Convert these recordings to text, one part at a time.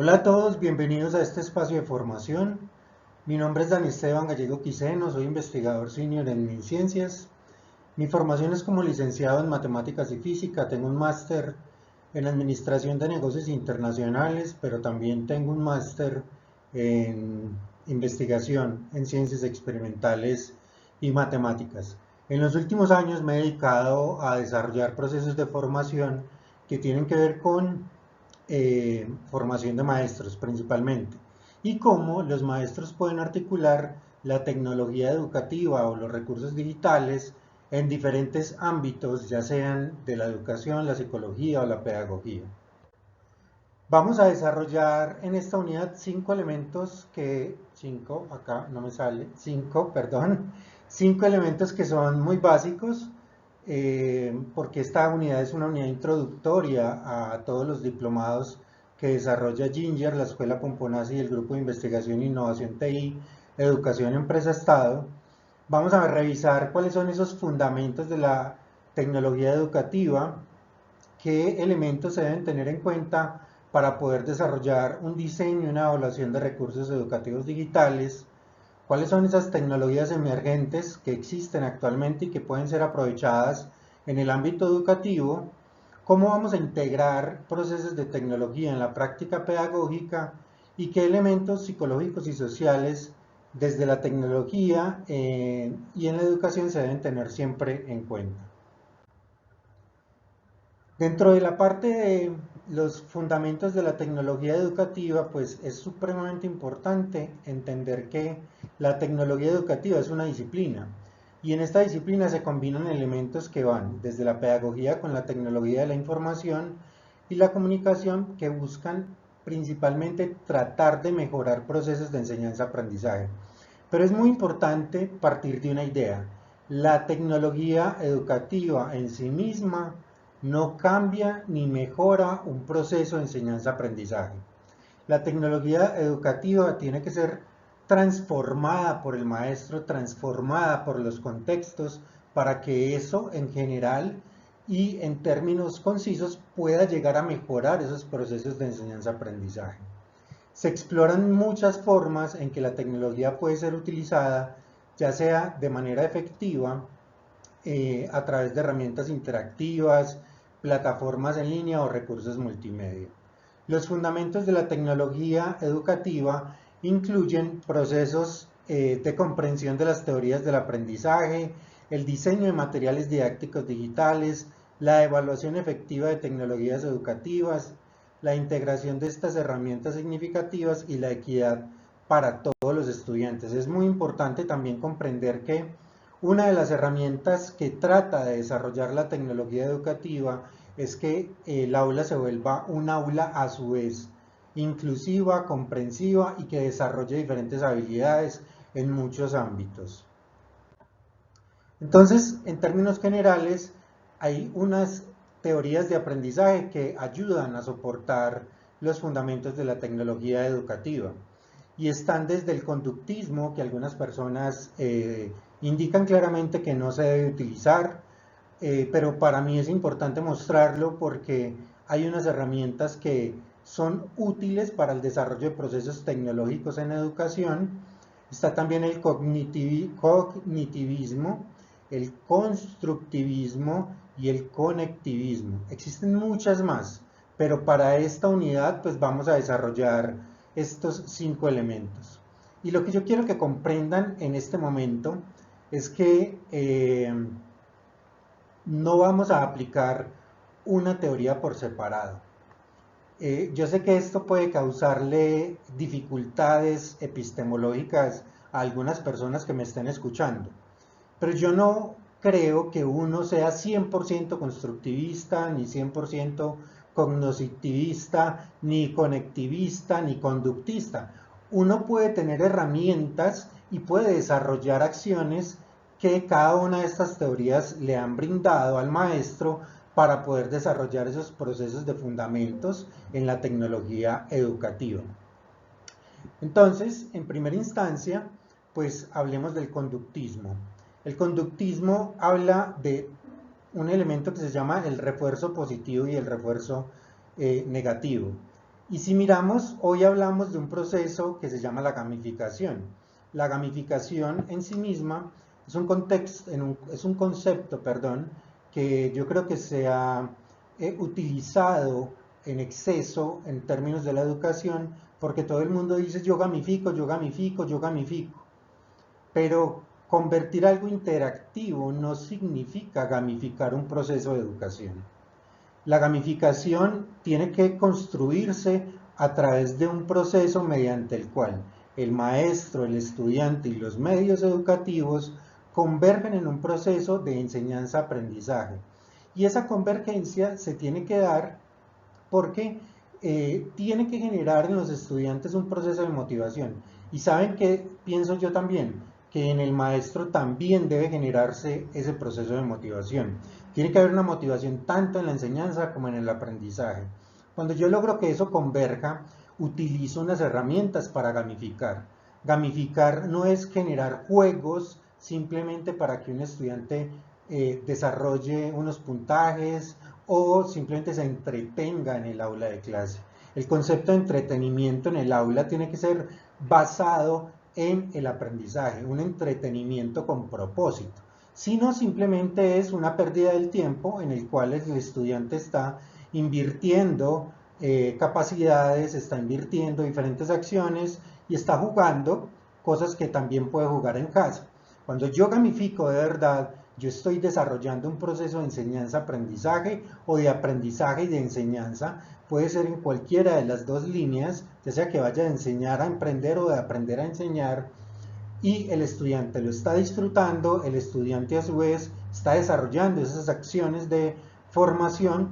Hola a todos, bienvenidos a este espacio de formación. Mi nombre es Dani Esteban Gallego Quiseno, soy investigador senior en MinCiencias. Mi formación es como licenciado en Matemáticas y Física, tengo un máster en Administración de Negocios Internacionales, pero también tengo un máster en Investigación en Ciencias Experimentales y Matemáticas. En los últimos años me he dedicado a desarrollar procesos de formación que tienen que ver con formación de maestros principalmente, y cómo los maestros pueden articular la tecnología educativa o los recursos digitales en diferentes ámbitos, ya sean de la educación, la psicología o la pedagogía. Vamos a desarrollar en esta unidad cinco elementos que son muy básicos, porque esta unidad es una unidad introductoria a todos los diplomados que desarrolla Ginger, la Escuela Pomponazzi y el Grupo de Investigación e Innovación TI, Educación, Empresa, Estado. Vamos a revisar cuáles son esos fundamentos de la tecnología educativa, qué elementos se deben tener en cuenta para poder desarrollar un diseño y una evaluación de recursos educativos digitales, cuáles son esas tecnologías emergentes que existen actualmente y que pueden ser aprovechadas en el ámbito educativo, cómo vamos a integrar procesos de tecnología en la práctica pedagógica y qué elementos psicológicos y sociales desde la tecnología y en la educación se deben tener siempre en cuenta. Dentro de la parte de los fundamentos de la tecnología educativa, pues es supremamente importante entender que la tecnología educativa es una disciplina, y en esta disciplina se combinan elementos que van desde la pedagogía con la tecnología de la información y la comunicación, que buscan principalmente tratar de mejorar procesos de enseñanza-aprendizaje. Pero es muy importante partir de una idea: la tecnología educativa en sí misma no cambia ni mejora un proceso de enseñanza-aprendizaje. La tecnología educativa tiene que ser transformada por el maestro, transformada por los contextos, para que eso en general y en términos concisos pueda llegar a mejorar esos procesos de enseñanza-aprendizaje. Se exploran muchas formas en que la tecnología puede ser utilizada, ya sea de manera efectiva, a través de herramientas interactivas, plataformas en línea o recursos multimedia. Los fundamentos de la tecnología educativa incluyen procesos de comprensión de las teorías del aprendizaje, el diseño de materiales didácticos digitales, la evaluación efectiva de tecnologías educativas, la integración de estas herramientas significativas y la equidad para todos los estudiantes. Es muy importante también comprender que una de las herramientas que trata de desarrollar la tecnología educativa es que el aula se vuelva un aula a su vez inclusiva, comprensiva y que desarrolle diferentes habilidades en muchos ámbitos. Entonces, en términos generales, hay unas teorías de aprendizaje que ayudan a soportar los fundamentos de la tecnología educativa, y están desde el conductismo, que algunas personas indican claramente que no se debe utilizar, pero para mí es importante mostrarlo porque hay unas herramientas que son útiles para el desarrollo de procesos tecnológicos en educación. Está también el cognitivismo, el constructivismo y el conectivismo. Existen muchas más, pero para esta unidad pues vamos a desarrollar estos 5 elementos. Y lo que yo quiero que comprendan en este momento es que no vamos a aplicar una teoría por separado. Yo sé que esto puede causarle dificultades epistemológicas a algunas personas que me estén escuchando, pero yo no creo que uno sea 100% constructivista, ni 100% cognitivista, ni conectivista, ni conductista. Uno puede tener herramientas y puede desarrollar acciones que cada una de estas teorías le han brindado al maestro para poder desarrollar esos procesos de fundamentos en la tecnología educativa. Entonces, en primera instancia, pues hablemos del conductismo. El conductismo habla de un elemento que se llama el refuerzo positivo y el refuerzo negativo. Y si miramos, hoy hablamos de un proceso que se llama la gamificación. La gamificación en sí misma es un contexto, es un concepto, perdón, que yo creo que se ha utilizado en exceso en términos de la educación, porque todo el mundo dice yo gamifico, yo gamifico, yo gamifico. Pero convertir algo interactivo no significa gamificar un proceso de educación. La gamificación tiene que construirse a través de un proceso mediante el cual el maestro, el estudiante y los medios educativos convergen en un proceso de enseñanza-aprendizaje. Y esa convergencia se tiene que dar porque tiene que generar en los estudiantes un proceso de motivación. Y saben que pienso yo también, que en el maestro también debe generarse ese proceso de motivación. Tiene que haber una motivación tanto en la enseñanza como en el aprendizaje. Cuando yo logro que eso converja, utilizo unas herramientas para gamificar. Gamificar no es generar juegos simplemente para que un estudiante desarrolle unos puntajes o simplemente se entretenga en el aula de clase. El concepto de entretenimiento en el aula tiene que ser basado en el aprendizaje, un entretenimiento con propósito. Si no, simplemente es una pérdida del tiempo en el cual el estudiante está invirtiendo capacidades, está invirtiendo diferentes acciones y está jugando cosas que también puede jugar en casa. Cuando yo gamifico de verdad, yo estoy desarrollando un proceso de enseñanza-aprendizaje o de aprendizaje y de enseñanza. Puede ser en cualquiera de las dos líneas, ya sea que vaya a enseñar a emprender o de aprender a enseñar, y el estudiante lo está disfrutando, el estudiante a su vez está desarrollando esas acciones de formación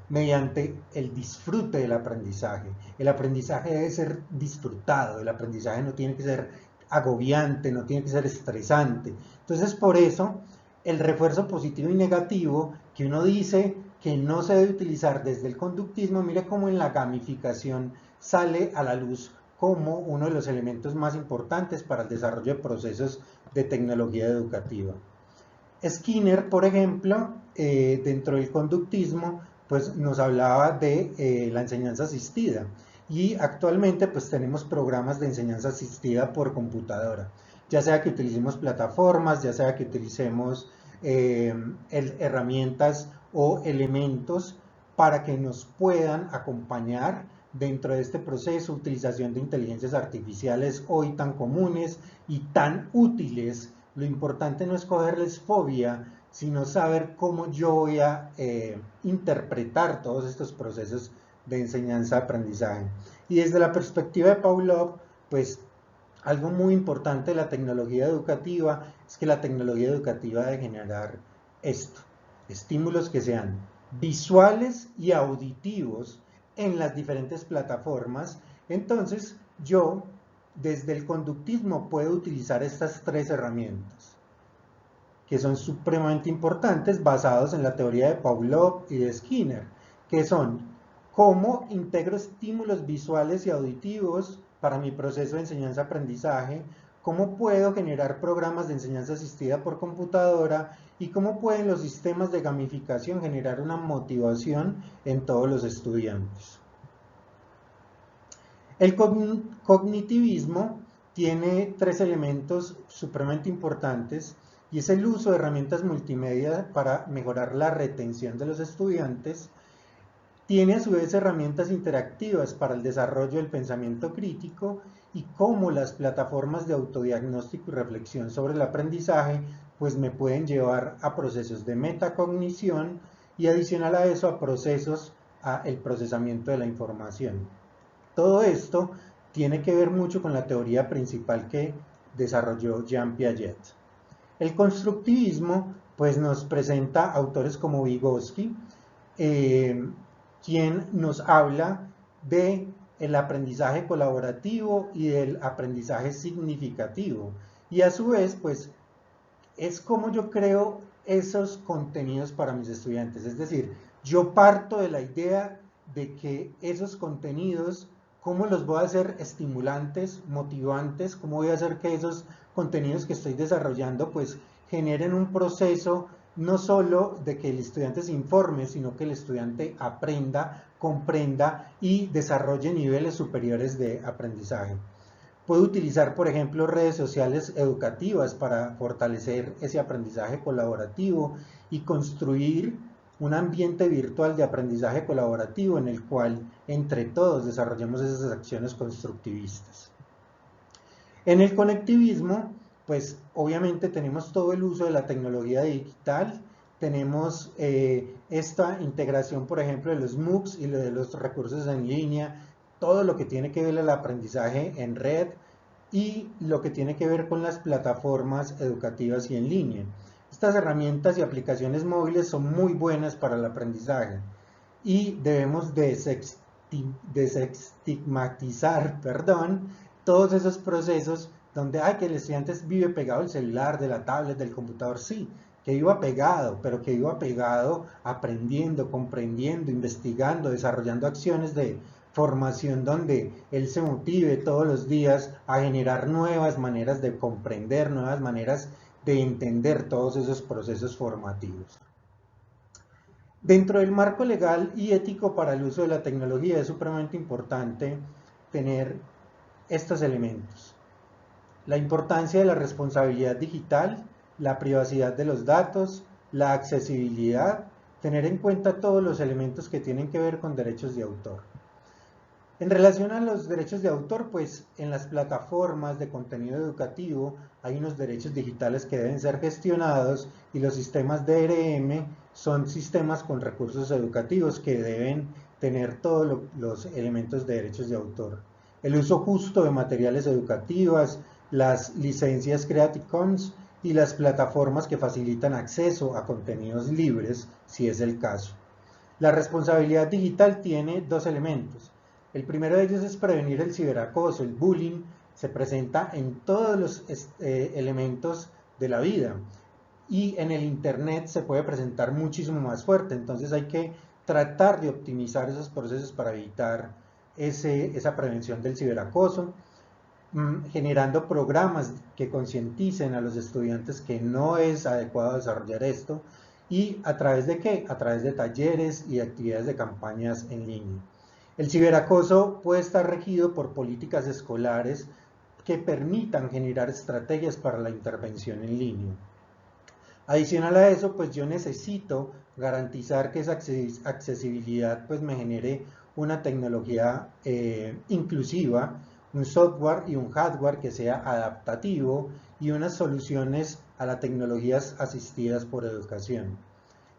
mediante el disfrute del aprendizaje. El aprendizaje debe ser disfrutado, el aprendizaje no tiene que ser agobiante, no tiene que ser estresante. Entonces, por eso, el refuerzo positivo y negativo que uno dice que no se debe utilizar desde el conductismo, mire cómo en la gamificación sale a la luz como uno de los elementos más importantes para el desarrollo de procesos de tecnología educativa. Skinner, por ejemplo, dentro del conductismo, pues nos hablaba de la enseñanza asistida y actualmente pues tenemos programas de enseñanza asistida por computadora, ya sea que utilicemos plataformas, ya sea que utilicemos herramientas o elementos para que nos puedan acompañar dentro de este proceso, utilización de inteligencias artificiales hoy tan comunes y tan útiles. Lo importante no es cogerles fobia, sino saber cómo yo voy a interpretar todos estos procesos de enseñanza-aprendizaje. Y desde la perspectiva de Pavlov, pues algo muy importante de la tecnología educativa es que la tecnología educativa debe generar esto, estímulos que sean visuales y auditivos en las diferentes plataformas. Entonces yo desde el conductismo puedo utilizar estas tres herramientas que son supremamente importantes, basados en la teoría de Pavlov y de Skinner, que son cómo integro estímulos visuales y auditivos para mi proceso de enseñanza-aprendizaje, cómo puedo generar programas de enseñanza asistida por computadora y cómo pueden los sistemas de gamificación generar una motivación en todos los estudiantes. El cognitivismo tiene tres elementos supremamente importantes y es el uso de herramientas multimedia para mejorar la retención de los estudiantes. Tiene a su vez herramientas interactivas para el desarrollo del pensamiento crítico y cómo las plataformas de autodiagnóstico y reflexión sobre el aprendizaje pues me pueden llevar a procesos de metacognición y adicional a eso a procesos a el procesamiento de la información. Todo esto tiene que ver mucho con la teoría principal que desarrolló Jean Piaget. El constructivismo pues nos presenta autores como Vygotsky, quien nos habla de el aprendizaje colaborativo y del aprendizaje significativo. Y a su vez, pues, es como yo creo esos contenidos para mis estudiantes. Es decir, yo parto de la idea de que esos contenidos, ¿cómo los voy a hacer estimulantes, motivantes? ¿Cómo voy a hacer que esos contenidos que estoy desarrollando, pues, generen un proceso no solo de que el estudiante se informe, sino que el estudiante aprenda, comprenda y desarrolle niveles superiores de aprendizaje. Puede utilizar, por ejemplo, redes sociales educativas para fortalecer ese aprendizaje colaborativo y construir un ambiente virtual de aprendizaje colaborativo en el cual entre todos desarrollemos esas acciones constructivistas. En el conectivismo, pues obviamente tenemos todo el uso de la tecnología digital, tenemos esta integración, por ejemplo, de los MOOCs y de los recursos en línea, todo lo que tiene que ver el aprendizaje en red y lo que tiene que ver con las plataformas educativas y en línea. Estas herramientas y aplicaciones móviles son muy buenas para el aprendizaje y debemos desestigmatizar, todos esos procesos donde que el estudiante vive pegado al celular, de la tablet, del computador, sí, que iba pegado, pero que iba pegado aprendiendo, comprendiendo, investigando, desarrollando acciones de formación donde él se motive todos los días a generar nuevas maneras de comprender, nuevas maneras de entender todos esos procesos formativos. Dentro del marco legal y ético para el uso de la tecnología es supremamente importante tener estos elementos. La importancia de la responsabilidad digital, la privacidad de los datos, la accesibilidad, tener en cuenta todos los elementos que tienen que ver con derechos de autor. En relación a los derechos de autor, pues en las plataformas de contenido educativo hay unos derechos digitales que deben ser gestionados y los sistemas DRM son sistemas con recursos educativos que deben tener todos los elementos de derechos de autor. El uso justo de materiales educativos, las licencias Creative Commons y las plataformas que facilitan acceso a contenidos libres, si es el caso. La responsabilidad digital tiene dos elementos. El primero de ellos es prevenir el ciberacoso, el bullying se presenta en todos los elementos de la vida y en el internet se puede presentar muchísimo más fuerte, entonces hay que tratar de optimizar esos procesos para evitar esa prevención del ciberacoso, generando programas que concienticen a los estudiantes que no es adecuado desarrollar esto y a través de ¿qué? A través de talleres y actividades de campañas en línea. El ciberacoso puede estar regido por políticas escolares que permitan generar estrategias para la intervención en línea. Adicional a eso, pues yo necesito garantizar que esa accesibilidad pues me genere una tecnología inclusiva, un software y un hardware que sea adaptativo y unas soluciones a las tecnologías asistidas por educación.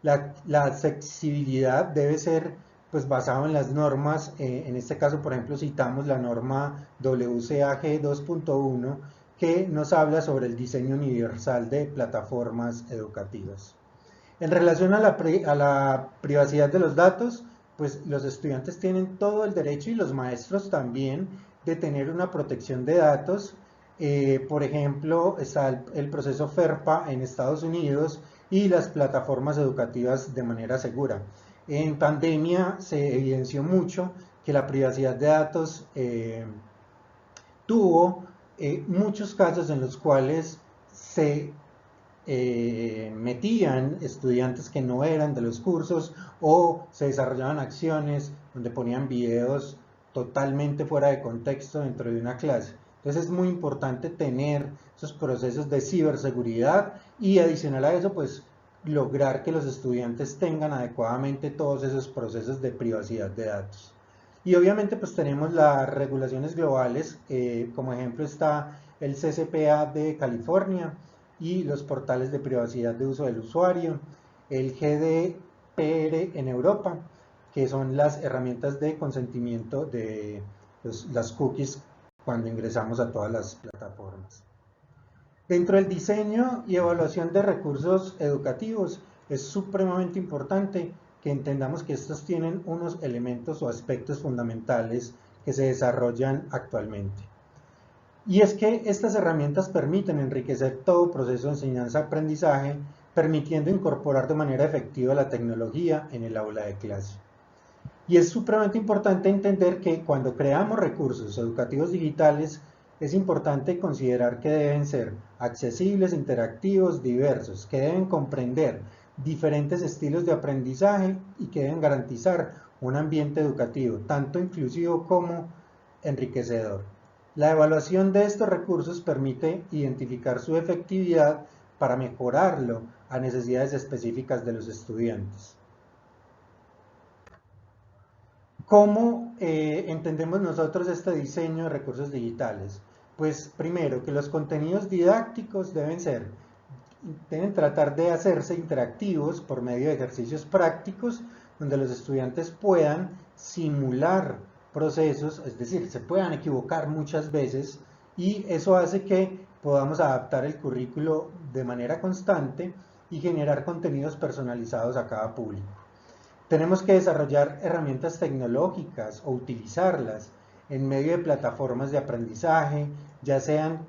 La accesibilidad debe ser pues basado en las normas, en este caso por ejemplo citamos la norma WCAG 2.1 que nos habla sobre el diseño universal de plataformas educativas. En relación a la privacidad de los datos, pues los estudiantes tienen todo el derecho y los maestros también de tener una protección de datos. Por ejemplo, está el proceso FERPA en Estados Unidos y las plataformas educativas de manera segura. En pandemia se evidenció mucho que la privacidad de datos tuvo muchos casos en los cuales se metían estudiantes que no eran de los cursos o se desarrollaban acciones donde ponían videos totalmente fuera de contexto dentro de una clase. Entonces es muy importante tener esos procesos de ciberseguridad y adicional a eso pues lograr que los estudiantes tengan adecuadamente todos esos procesos de privacidad de datos. Y obviamente pues tenemos las regulaciones globales, como ejemplo está el CCPA de California y los portales de privacidad de uso del usuario, el GDPR en Europa, que son las herramientas de consentimiento de las cookies cuando ingresamos a todas las plataformas. Dentro del diseño y evaluación de recursos educativos es supremamente importante que entendamos que estos tienen unos elementos o aspectos fundamentales que se desarrollan actualmente. Y es que estas herramientas permiten enriquecer todo proceso de enseñanza-aprendizaje, permitiendo incorporar de manera efectiva la tecnología en el aula de clase. Y es supremamente importante entender que cuando creamos recursos educativos digitales, es importante considerar que deben ser accesibles, interactivos, diversos, que deben comprender diferentes estilos de aprendizaje y que deben garantizar un ambiente educativo tanto inclusivo como enriquecedor. La evaluación de estos recursos permite identificar su efectividad para mejorarlo a necesidades específicas de los estudiantes. ¿Cómo entendemos nosotros este diseño de recursos digitales? Pues primero, que los contenidos didácticos deben tratar de hacerse interactivos por medio de ejercicios prácticos donde los estudiantes puedan simular procesos, es decir, se puedan equivocar muchas veces y eso hace que podamos adaptar el currículo de manera constante y generar contenidos personalizados a cada público. Tenemos que desarrollar herramientas tecnológicas o utilizarlas en medio de plataformas de aprendizaje, ya sean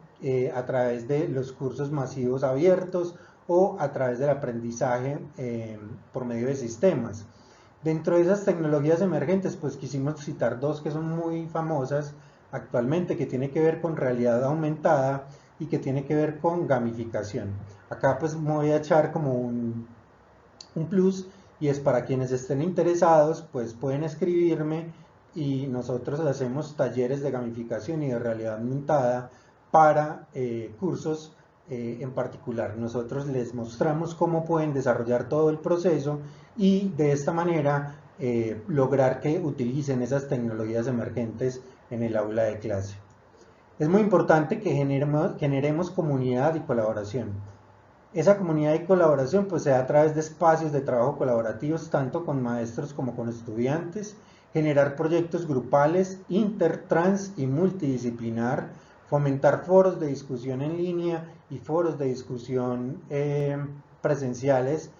a través de los cursos masivos abiertos o a través del aprendizaje por medio de sistemas. Dentro de esas tecnologías emergentes, pues quisimos citar dos que son muy famosas actualmente, que tiene que ver con realidad aumentada y que tiene que ver con gamificación. Acá pues me voy a echar como un plus y es para quienes estén interesados, pues pueden escribirme y nosotros hacemos talleres de gamificación y de realidad aumentada para cursos en particular. Nosotros les mostramos cómo pueden desarrollar todo el proceso y de esta manera lograr que utilicen esas tecnologías emergentes en el aula de clase. Es muy importante que generemos comunidad y colaboración. Esa comunidad y colaboración pues se da a través de espacios de trabajo colaborativos tanto con maestros como con estudiantes, generar proyectos grupales, inter, trans y multidisciplinar, fomentar foros de discusión en línea y foros de discusión presenciales,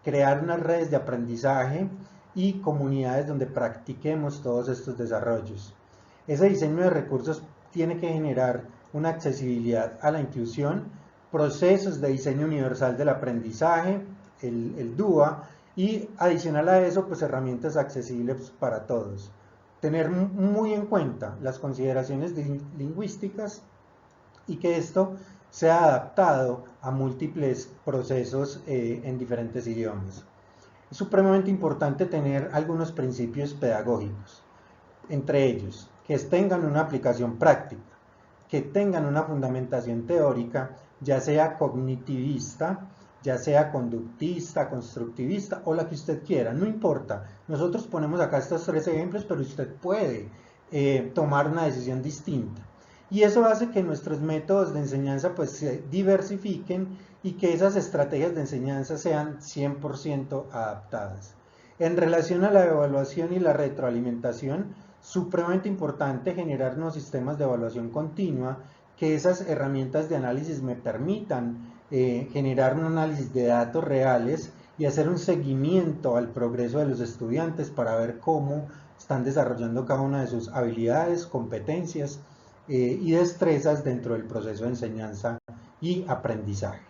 crear unas redes de aprendizaje y comunidades donde practiquemos todos estos desarrollos. Ese diseño de recursos tiene que generar una accesibilidad a la inclusión, procesos de diseño universal del aprendizaje, el DUA, y adicional a eso, pues herramientas accesibles para todos. Tener muy en cuenta las consideraciones lingüísticas y que esto sea adaptado a múltiples procesos en diferentes idiomas. Es supremamente importante tener algunos principios pedagógicos, entre ellos, que tengan una aplicación práctica, que tengan una fundamentación teórica, ya sea cognitivista, ya sea conductista, constructivista o la que usted quiera, no importa. Nosotros ponemos acá estos tres ejemplos, pero usted puede tomar una decisión distinta. Y eso hace que nuestros métodos de enseñanza pues se diversifiquen y que esas estrategias de enseñanza sean 100% adaptadas. En relación a la evaluación y la retroalimentación, supremamente importante generar unos sistemas de evaluación continua, que esas herramientas de análisis me permitan generar un análisis de datos reales y hacer un seguimiento al progreso de los estudiantes para ver cómo están desarrollando cada una de sus habilidades, competencias y destrezas dentro del proceso de enseñanza y aprendizaje.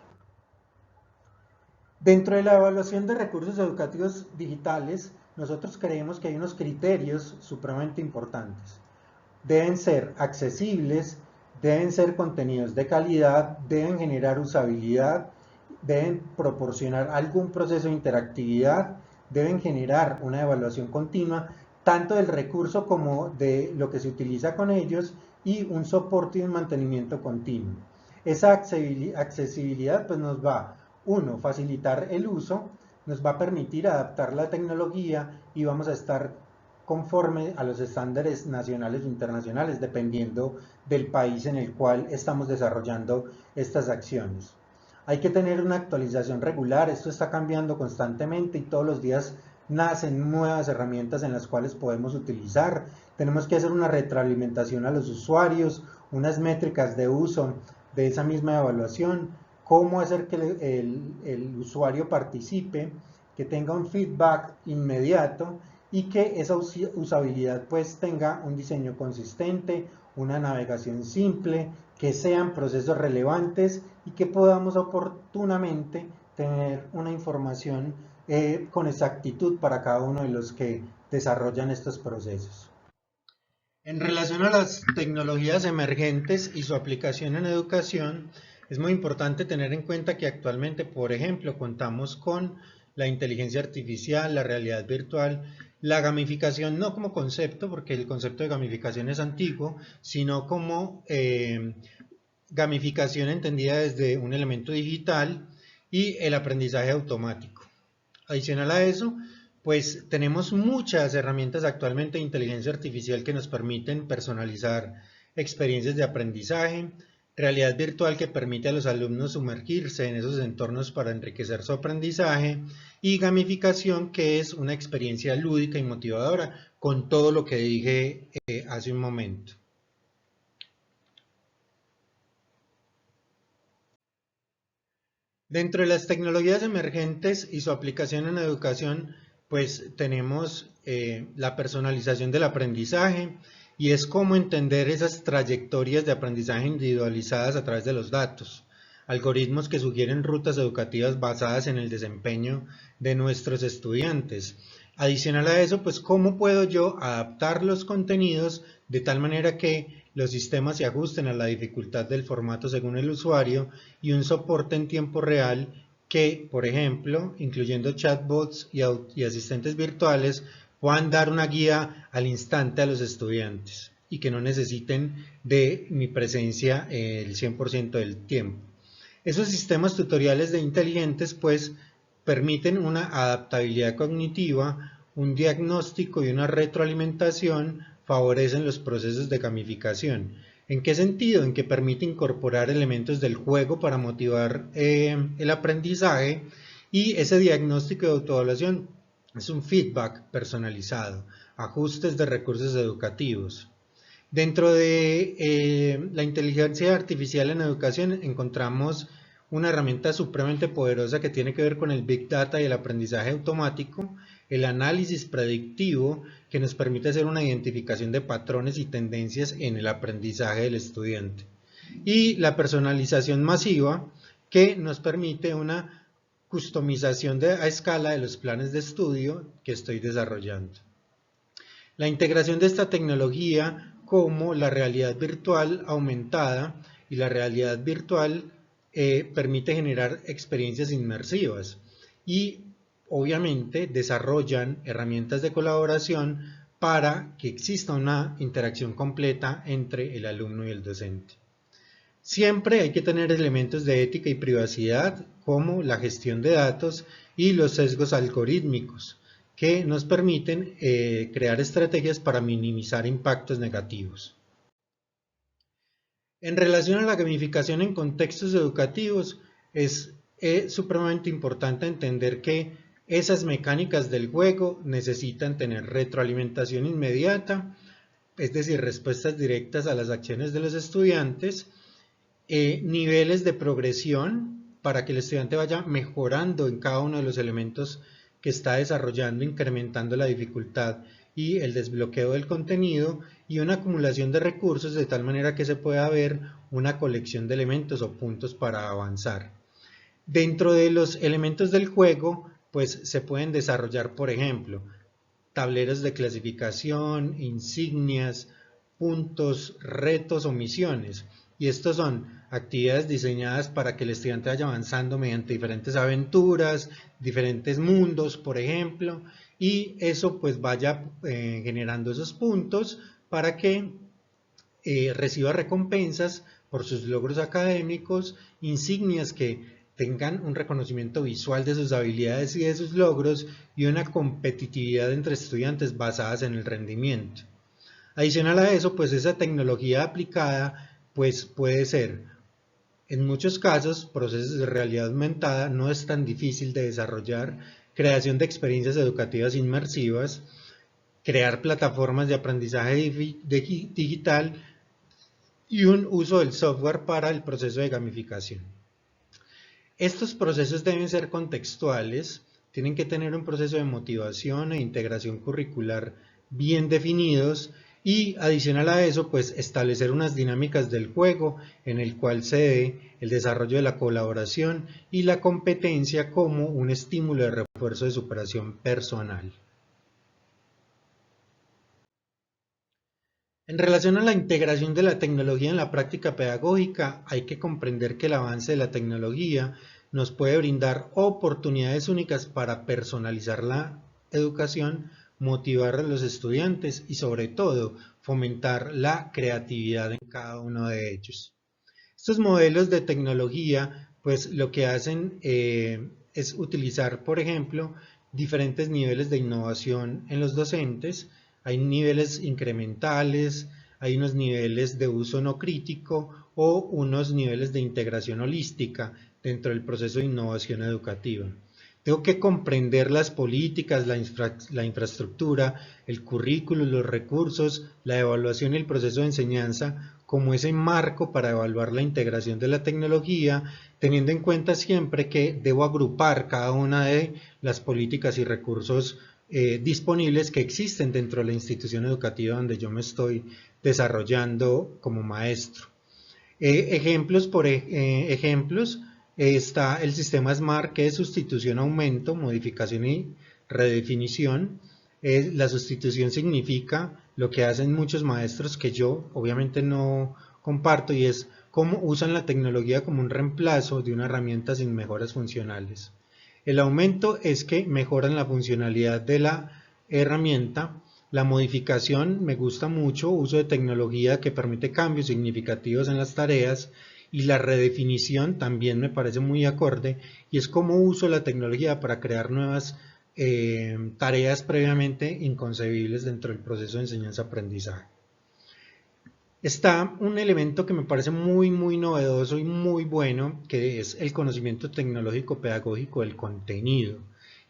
Dentro de la evaluación de recursos educativos digitales, nosotros creemos que hay unos criterios supremamente importantes. Deben ser accesibles, deben ser contenidos de calidad, deben generar usabilidad, deben proporcionar algún proceso de interactividad, deben generar una evaluación continua, tanto del recurso como de lo que se utiliza con ellos y un soporte y un mantenimiento continuo. Esa accesibilidad pues nos va, uno, facilitar el uso, nos va a permitir adaptar la tecnología y vamos a estar conforme a los estándares nacionales o internacionales, dependiendo del país en el cual estamos desarrollando estas acciones. Hay que tener una actualización regular, esto está cambiando constantemente y todos los días nacen nuevas herramientas en las cuales podemos utilizar. Tenemos que hacer una retroalimentación a los usuarios, unas métricas de uso de esa misma evaluación, cómo hacer que el usuario participe, que tenga un feedback inmediato y que esa usabilidad pues tenga un diseño consistente, una navegación simple, que sean procesos relevantes y que podamos oportunamente tener una información con exactitud para cada uno de los que desarrollan estos procesos. En relación a las tecnologías emergentes y su aplicación en educación, es muy importante tener en cuenta que actualmente, por ejemplo, contamos con la inteligencia artificial, la realidad virtual, la gamificación no como concepto, porque el concepto de gamificación es antiguo, sino como gamificación entendida desde un elemento digital y el aprendizaje automático. Adicional a eso, pues tenemos muchas herramientas actualmente de inteligencia artificial que nos permiten personalizar experiencias de aprendizaje, realidad virtual que permite a los alumnos sumergirse en esos entornos para enriquecer su aprendizaje y gamificación que es una experiencia lúdica y motivadora con todo lo que dije hace un momento. Dentro de las tecnologías emergentes y su aplicación en educación, pues tenemos la personalización del aprendizaje y es cómo entender esas trayectorias de aprendizaje individualizadas a través de los datos, algoritmos que sugieren rutas educativas basadas en el desempeño de nuestros estudiantes. Adicional a eso, pues cómo puedo yo adaptar los contenidos de tal manera que los sistemas se ajusten a la dificultad del formato según el usuario y un soporte en tiempo real que, por ejemplo, incluyendo chatbots y asistentes virtuales, puedan dar una guía al instante a los estudiantes y que no necesiten de mi presencia el 100% del tiempo. Esos sistemas tutoriales de inteligentes pues permiten una adaptabilidad cognitiva, un diagnóstico y una retroalimentación favorecen los procesos de gamificación. ¿En qué sentido? En que permite incorporar elementos del juego para motivar el aprendizaje y ese diagnóstico de autoevaluación es un feedback personalizado, ajustes de recursos educativos. Dentro de la inteligencia artificial en educación encontramos una herramienta supremamente poderosa que tiene que ver con el Big Data y el aprendizaje automático, el análisis predictivo que nos permite hacer una identificación de patrones y tendencias en el aprendizaje del estudiante y la personalización masiva que nos permite una customización a escala de los planes de estudio que estoy desarrollando. La integración de esta tecnología como la realidad virtual aumentada y la realidad virtual permite generar experiencias inmersivas y obviamente desarrollan herramientas de colaboración para que exista una interacción completa entre el alumno y el docente. Siempre hay que tener elementos de ética y privacidad como la gestión de datos y los sesgos algorítmicos que nos permiten crear estrategias para minimizar impactos negativos. En relación a la gamificación en contextos educativos, es supremamente importante entender que esas mecánicas del juego necesitan tener retroalimentación inmediata, es decir, respuestas directas a las acciones de los estudiantes, niveles de progresión para que el estudiante vaya mejorando en cada uno de los elementos que está desarrollando, incrementando la dificultad y el desbloqueo del contenido y una acumulación de recursos de tal manera que se pueda ver una colección de elementos o puntos para avanzar. Dentro de los elementos del juego, pues se pueden desarrollar, por ejemplo, tableros de clasificación, insignias, puntos, retos o misiones. Y estos son actividades diseñadas para que el estudiante vaya avanzando mediante diferentes aventuras, diferentes mundos, por ejemplo, y eso pues vaya generando esos puntos para que reciba recompensas por sus logros académicos, insignias que tengan un reconocimiento visual de sus habilidades y de sus logros y una competitividad entre estudiantes basadas en el rendimiento. Adicional a eso, pues esa tecnología aplicada pues puede ser, en muchos casos, procesos de realidad aumentada, no es tan difícil de desarrollar, creación de experiencias educativas inmersivas, crear plataformas de aprendizaje digital y un uso del software para el proceso de gamificación. Estos procesos deben ser contextuales, tienen que tener un proceso de motivación e integración curricular bien definidos y adicional a eso, pues establecer unas dinámicas del juego en el cual se dé el desarrollo de la colaboración y la competencia como un estímulo de refuerzo de superación personal. En relación a la integración de la tecnología en la práctica pedagógica, hay que comprender que el avance de la tecnología nos puede brindar oportunidades únicas para personalizar la educación, motivar a los estudiantes y sobre todo fomentar la creatividad en cada uno de ellos. Estos modelos de tecnología, pues lo que hacen es utilizar, por ejemplo, diferentes niveles de innovación en los docentes. Hay niveles incrementales, hay unos niveles de uso no crítico o unos niveles de integración holística dentro del proceso de innovación educativa. Tengo que comprender las políticas, la infraestructura, el currículo, los recursos, la evaluación y el proceso de enseñanza como ese marco para evaluar la integración de la tecnología, teniendo en cuenta siempre que debo agrupar cada una de las políticas y recursos disponibles que existen dentro de la institución educativa donde yo me estoy desarrollando como maestro. Ejemplos, está el sistema SMART, que es sustitución, aumento, modificación y redefinición. La sustitución significa lo que hacen muchos maestros que yo obviamente no comparto, y es cómo usan la tecnología como un reemplazo de una herramienta sin mejoras funcionales. El aumento es que mejoran la funcionalidad de la herramienta. La modificación me gusta mucho, uso de tecnología que permite cambios significativos en las tareas, y la redefinición también me parece muy acorde, y es cómo uso la tecnología para crear nuevas tareas previamente inconcebibles dentro del proceso de enseñanza-aprendizaje. Está un elemento que me parece muy novedoso y muy bueno, que es el conocimiento tecnológico pedagógico del contenido.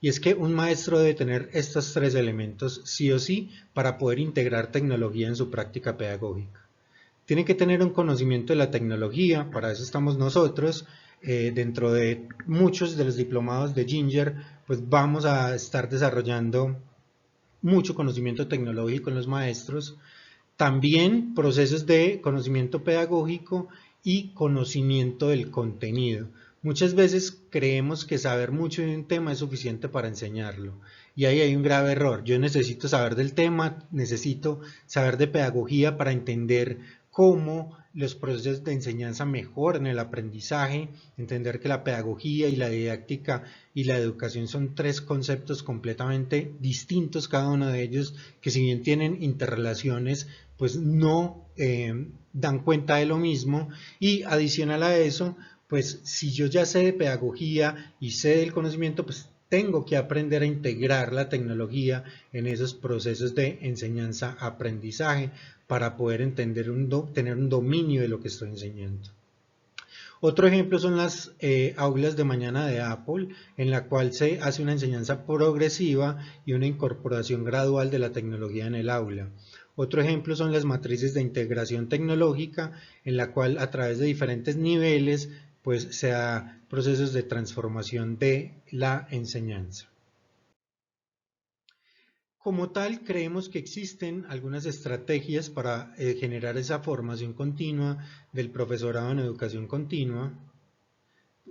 Y es que un maestro debe tener estos tres elementos sí o sí para poder integrar tecnología en su práctica pedagógica. Tiene que tener un conocimiento de la tecnología, para eso estamos nosotros. Dentro de muchos de los diplomados de Ginger, pues vamos a estar desarrollando mucho conocimiento tecnológico en los maestros. También procesos de conocimiento pedagógico y conocimiento del contenido. Muchas veces creemos que saber mucho de un tema es suficiente para enseñarlo, y ahí hay un grave error. Yo necesito saber del tema, necesito saber de pedagogía para entender cómo los procesos de enseñanza mejoran el aprendizaje, entender que la pedagogía y la didáctica y la educación son tres conceptos completamente distintos, cada uno de ellos, que si bien tienen interrelaciones, pues no dan cuenta de lo mismo. Y adicional a eso, pues si yo ya sé de pedagogía y sé del conocimiento, pues tengo que aprender a integrar la tecnología en esos procesos de enseñanza-aprendizaje para poder entender tener un dominio de lo que estoy enseñando. Otro ejemplo son las aulas de mañana de Apple, en la cual se hace una enseñanza progresiva y una incorporación gradual de la tecnología en el aula. Otro ejemplo son las matrices de integración tecnológica, en la cual a través de diferentes niveles pues se da procesos de transformación de la enseñanza. Como tal, creemos que existen algunas estrategias para generar esa formación continua del profesorado en educación continua,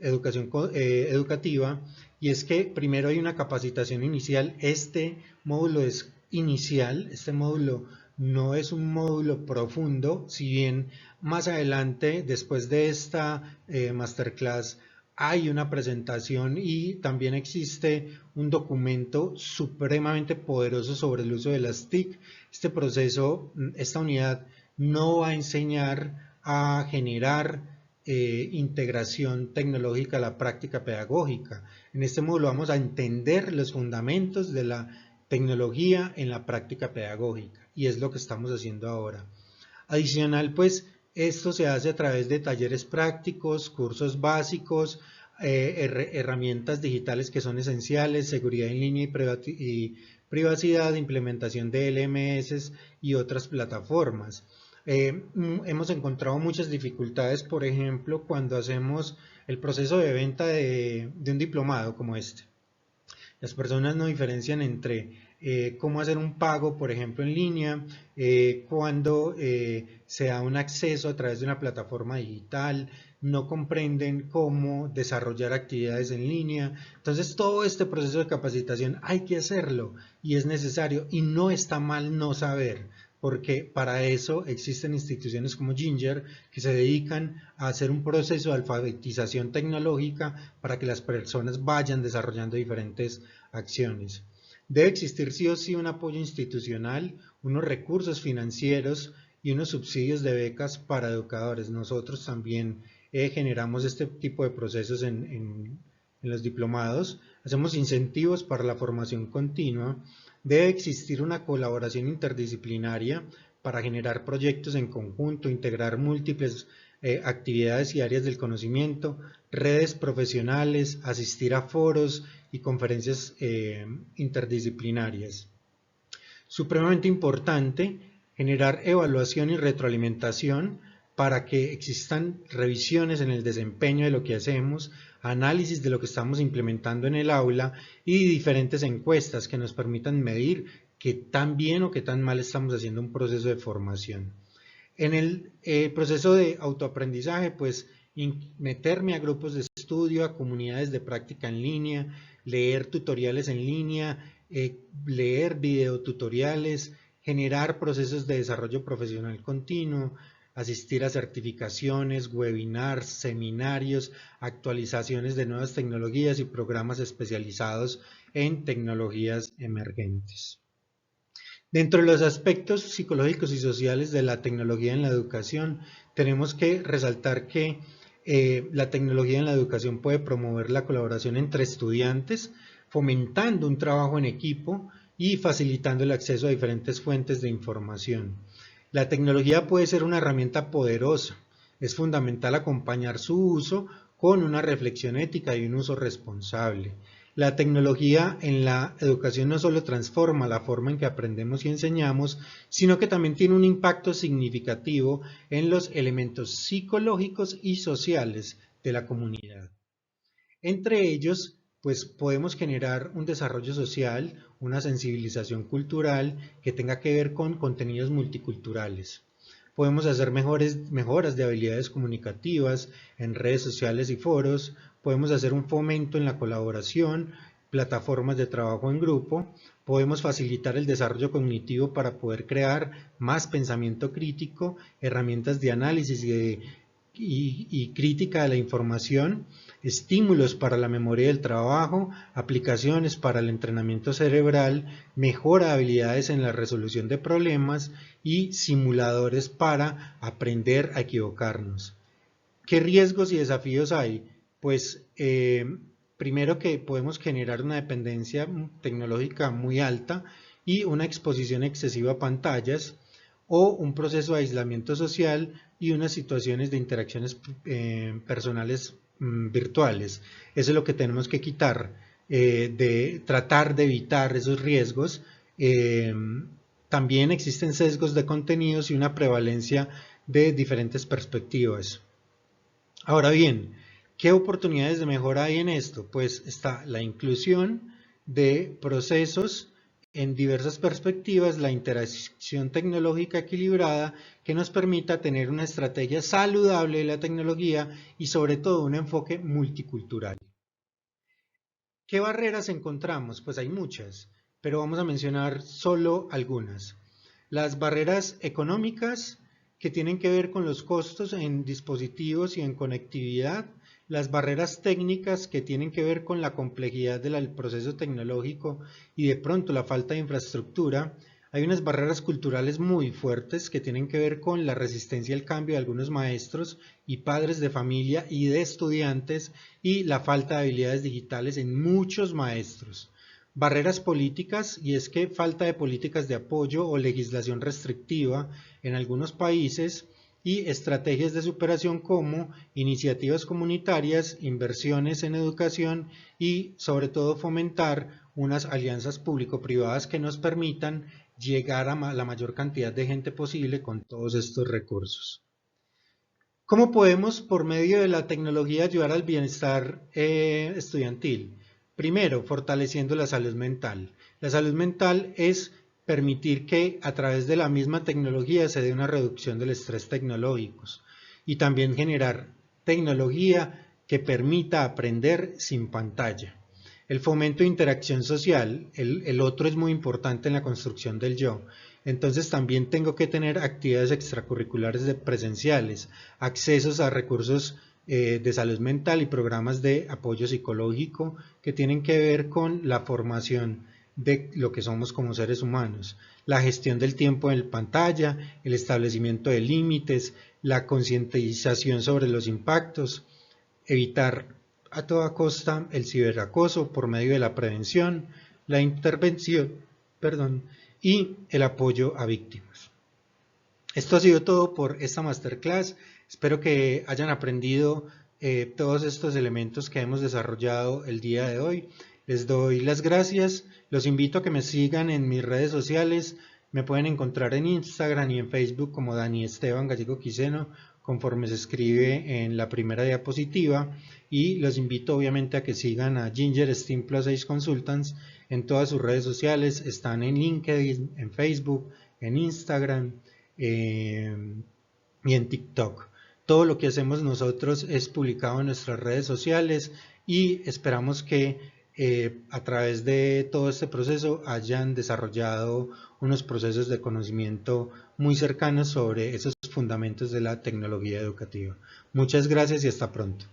educativa, y es que primero hay una capacitación inicial. Este módulo es inicial, este módulo no es un módulo profundo, si bien más adelante, después de esta masterclass, hay una presentación y también existe un documento supremamente poderoso sobre el uso de las TIC. Este proceso, esta unidad no va a enseñar a generar integración tecnológica a la práctica pedagógica. En este módulo vamos a entender los fundamentos de la tecnología en la práctica pedagógica, y es lo que estamos haciendo ahora. Adicional, pues esto se hace a través de talleres prácticos, cursos básicos, herramientas digitales que son esenciales, seguridad en línea y privacidad, implementación de LMS y otras plataformas. Hemos encontrado muchas dificultades, por ejemplo, cuando hacemos el proceso de venta de un diplomado como este. Las personas no diferencian entre cómo hacer un pago, por ejemplo, en línea, cuando se da un acceso a través de una plataforma digital, no comprenden cómo desarrollar actividades en línea. Entonces, todo este proceso de capacitación hay que hacerlo y es necesario, y no está mal no saber, porque para eso existen instituciones como Ginger que se dedican a hacer un proceso de alfabetización tecnológica para que las personas vayan desarrollando diferentes acciones. Debe existir sí o sí un apoyo institucional, unos recursos financieros y unos subsidios de becas para educadores. Nosotros también generamos este tipo de procesos en los diplomados, hacemos incentivos para la formación continua. Debe existir una colaboración interdisciplinaria para generar proyectos en conjunto, integrar múltiples actividades y áreas del conocimiento, redes profesionales, asistir a foros y conferencias interdisciplinarias. Supremamente importante, generar evaluación y retroalimentación para que existan revisiones en el desempeño de lo que hacemos, análisis de lo que estamos implementando en el aula y diferentes encuestas que nos permitan medir qué tan bien o qué tan mal estamos haciendo un proceso de formación. En el proceso de autoaprendizaje, pues meterme a grupos de estudio, a comunidades de práctica en línea, leer tutoriales en línea, leer videotutoriales, generar procesos de desarrollo profesional continuo, asistir a certificaciones, webinars, seminarios, actualizaciones de nuevas tecnologías y programas especializados en tecnologías emergentes. Dentro de los aspectos psicológicos y sociales de la tecnología en la educación, tenemos que resaltar que la tecnología en la educación puede promover la colaboración entre estudiantes, fomentando un trabajo en equipo y facilitando el acceso a diferentes fuentes de información. La tecnología puede ser una herramienta poderosa. Es fundamental acompañar su uso con una reflexión ética y un uso responsable. La tecnología en la educación no solo transforma la forma en que aprendemos y enseñamos, sino que también tiene un impacto significativo en los elementos psicológicos y sociales de la comunidad. Entre ellos, pues podemos generar un desarrollo social, una sensibilización cultural que tenga que ver con contenidos multiculturales. Podemos hacer mejoras de habilidades comunicativas en redes sociales y foros, podemos hacer un fomento en la colaboración, plataformas de trabajo en grupo, podemos facilitar el desarrollo cognitivo para poder crear más pensamiento crítico, herramientas de análisis y crítica de la información, estímulos para la memoria del trabajo, aplicaciones para el entrenamiento cerebral, mejora de habilidades en la resolución de problemas y simuladores para aprender a equivocarnos. ¿Qué riesgos y desafíos hay? Pues primero que podemos generar una dependencia tecnológica muy alta y una exposición excesiva a pantallas, o un proceso de aislamiento social y unas situaciones de interacciones personales virtuales. Eso es lo que tenemos que quitar, de tratar de evitar esos riesgos. También existen sesgos de contenidos y una prevalencia de diferentes perspectivas. Ahora bien, ¿qué oportunidades de mejora hay en esto? Pues está la inclusión de procesos en diversas perspectivas, la interacción tecnológica equilibrada que nos permita tener una estrategia saludable de la tecnología y sobre todo un enfoque multicultural. ¿Qué barreras encontramos? Pues hay muchas, pero vamos a mencionar solo algunas. Las barreras económicas, que tienen que ver con los costos en dispositivos y en conectividad, las barreras técnicas que tienen que ver con la complejidad del proceso tecnológico y de pronto la falta de infraestructura. Hay unas barreras culturales muy fuertes que tienen que ver con la resistencia al cambio de algunos maestros y padres de familia y de estudiantes y la falta de habilidades digitales en muchos maestros. Barreras políticas, y es que falta de políticas de apoyo o legislación restrictiva en algunos países, y estrategias de superación como iniciativas comunitarias, inversiones en educación y sobre todo fomentar unas alianzas público-privadas que nos permitan llegar a la mayor cantidad de gente posible con todos estos recursos. ¿Cómo podemos por medio de la tecnología ayudar al bienestar estudiantil? Primero, fortaleciendo la salud mental. La salud mental es permitir que a través de la misma tecnología se dé una reducción del estrés tecnológico y también generar tecnología que permita aprender sin pantalla. El fomento de interacción social, el otro es muy importante en la construcción del yo. Entonces también tengo que tener actividades extracurriculares presenciales, accesos a recursos de salud mental y programas de apoyo psicológico que tienen que ver con la formación de lo que somos como seres humanos, la gestión del tiempo en pantalla, el establecimiento de límites, la concientización sobre los impactos, evitar a toda costa el ciberacoso por medio de la prevención, la intervención, y el apoyo a víctimas. Esto ha sido todo por esta masterclass. Espero que hayan aprendido todos estos elementos que hemos desarrollado el día de hoy. Les doy las gracias. Los invito a que me sigan en mis redes sociales. Me pueden encontrar en Instagram y en Facebook como Dani Esteban Gallego Quiseno, conforme se escribe en la primera diapositiva. Y los invito obviamente a que sigan a Ginger Steam Plus 6 Consultants en todas sus redes sociales. Están en LinkedIn, en Facebook, en Instagram y en TikTok. Todo lo que hacemos nosotros es publicado en nuestras redes sociales y esperamos que a través de todo este proceso hayan desarrollado unos procesos de conocimiento muy cercanos sobre esos fundamentos de la tecnología educativa. Muchas gracias y hasta pronto.